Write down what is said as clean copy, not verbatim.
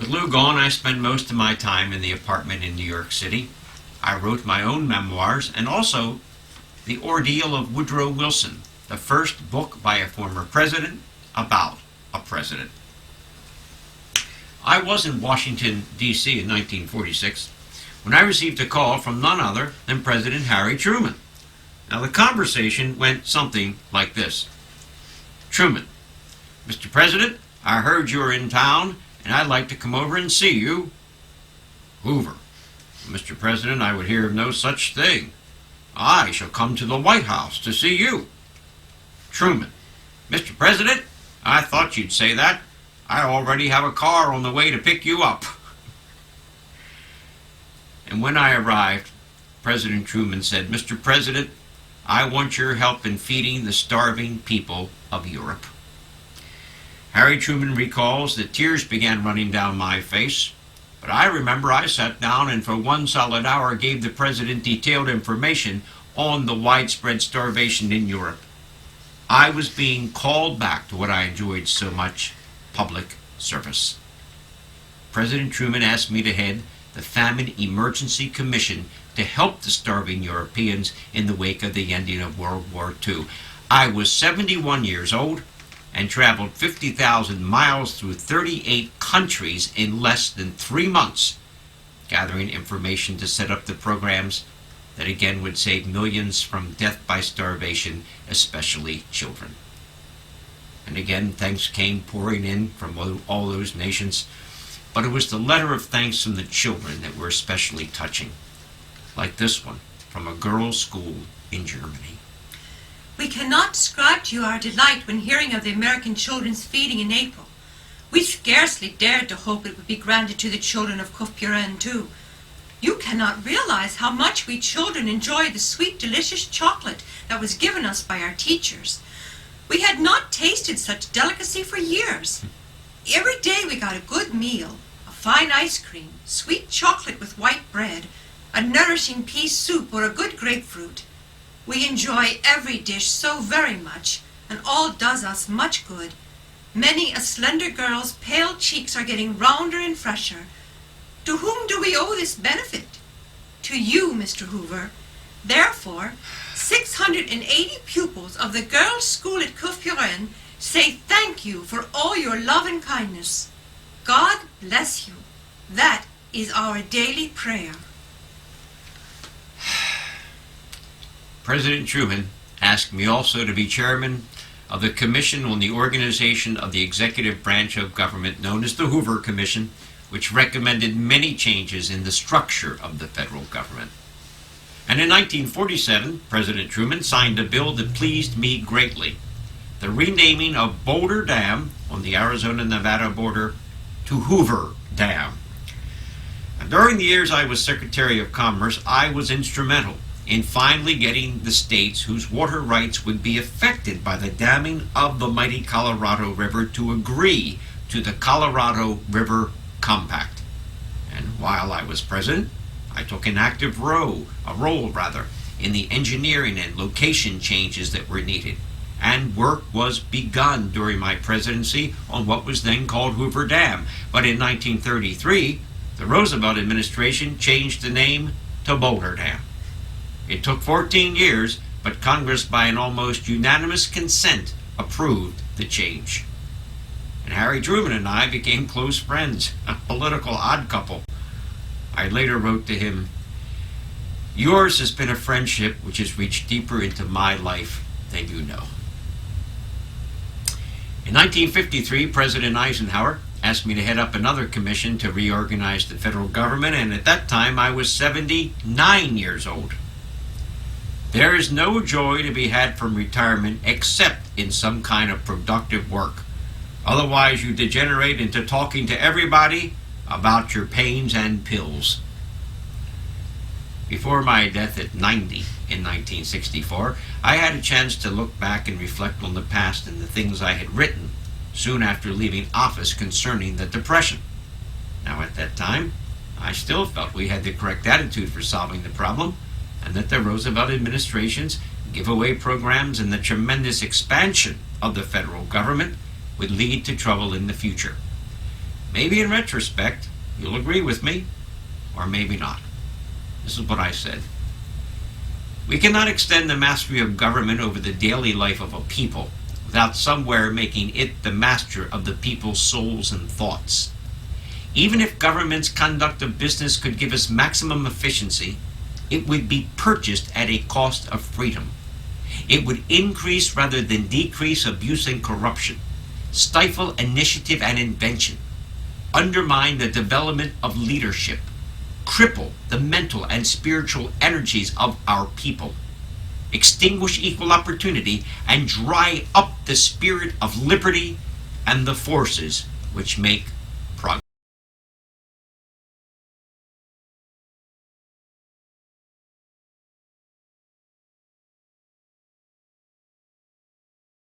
With Lou gone, I spent most of my time in the apartment in New York City. I wrote my own memoirs and also The Ordeal of Woodrow Wilson, the first book by a former president about a president. I was in Washington, D.C. in 1946 when I received a call from none other than President Harry Truman. Now, the conversation went something like this. Truman, Mr. President, I heard you were in town and I'd like to come over and see you. Hoover, Mr. President, I would hear of no such thing. I shall come to the White House to see you. Truman, Mr. President, I thought you'd say that. I already have a car on the way to pick you up. And when I arrived, President Truman said, Mr. President, I want your help in feeding the starving people of Europe. Harry Truman recalls that tears began running down my face, but I remember I sat down and for 1 solid hour gave the President detailed information on the widespread starvation in Europe. I was being called back to what I enjoyed so much, public service. President Truman asked me to head the Famine Emergency Commission to help the starving Europeans in the wake of the ending of World War II. I was 71 years old and traveled 50,000 miles through 38 countries in less than 3 months, gathering information to set up the programs that again would save millions from death by starvation, especially children. And again, thanks came pouring in from all those nations, but it was the letter of thanks from the children that were especially touching, like this one from a girls' school in Germany. We cannot describe to you our delight when hearing of the American children's feeding in April. We scarcely dared to hope it would be granted to the children of Couppurin too. You cannot realize how much we children enjoyed the sweet, delicious chocolate that was given us by our teachers. We had not tasted such delicacy for years. Every day we got a good meal, a fine ice cream, sweet chocolate with white bread, a nourishing pea soup or a good grapefruit. We enjoy every dish so very much, and all does us much good. Many a slender girl's pale cheeks are getting rounder and fresher. To whom do we owe this benefit? To you, Mr. Hoover. Therefore, 680 pupils of the girls' school at Couppurin say thank you for all your love and kindness. God bless you. That is our daily prayer. President Truman asked me also to be chairman of the Commission on the Organization of the Executive Branch of Government, known as the Hoover Commission, which recommended many changes in the structure of the federal government. And in 1947, President Truman signed a bill that pleased me greatly, the renaming of Boulder Dam on the Arizona-Nevada border to Hoover Dam. And during the years I was Secretary of Commerce, I was instrumental in finally getting the states whose water rights would be affected by the damming of the mighty Colorado River to agree to the Colorado River Compact. And while I was president, I took an active role in the engineering and location changes that were needed. And work was begun during my presidency on what was then called Hoover Dam. But in 1933, the Roosevelt administration changed the name to Boulder Dam. It took 14 years, but Congress, by an almost unanimous consent, approved the change. And Harry Truman and I became close friends, a political odd couple. I later wrote to him, "Yours has been a friendship which has reached deeper into my life than you know." In 1953, President Eisenhower asked me to head up another commission to reorganize the federal government, and at that time I was 79 years old. There is no joy to be had from retirement except in some kind of productive work. Otherwise, you degenerate into talking to everybody about your pains and pills. Before my death at 90 in 1964, I had a chance to look back and reflect on the past and the things I had written soon after leaving office concerning the Depression. Now, at that time, I still felt we had the correct attitude for solving the problem, and that the Roosevelt administration's giveaway programs and the tremendous expansion of the federal government would lead to trouble in the future. Maybe in retrospect, you'll agree with me, or maybe not. This is what I said. We cannot extend the mastery of government over the daily life of a people without somewhere making it the master of the people's souls and thoughts. Even if government's conduct of business could give us maximum efficiency, it would be purchased at a cost of freedom. It would increase rather than decrease abuse and corruption, stifle initiative and invention, undermine the development of leadership, cripple the mental and spiritual energies of our people, extinguish equal opportunity, and dry up the spirit of liberty and the forces which make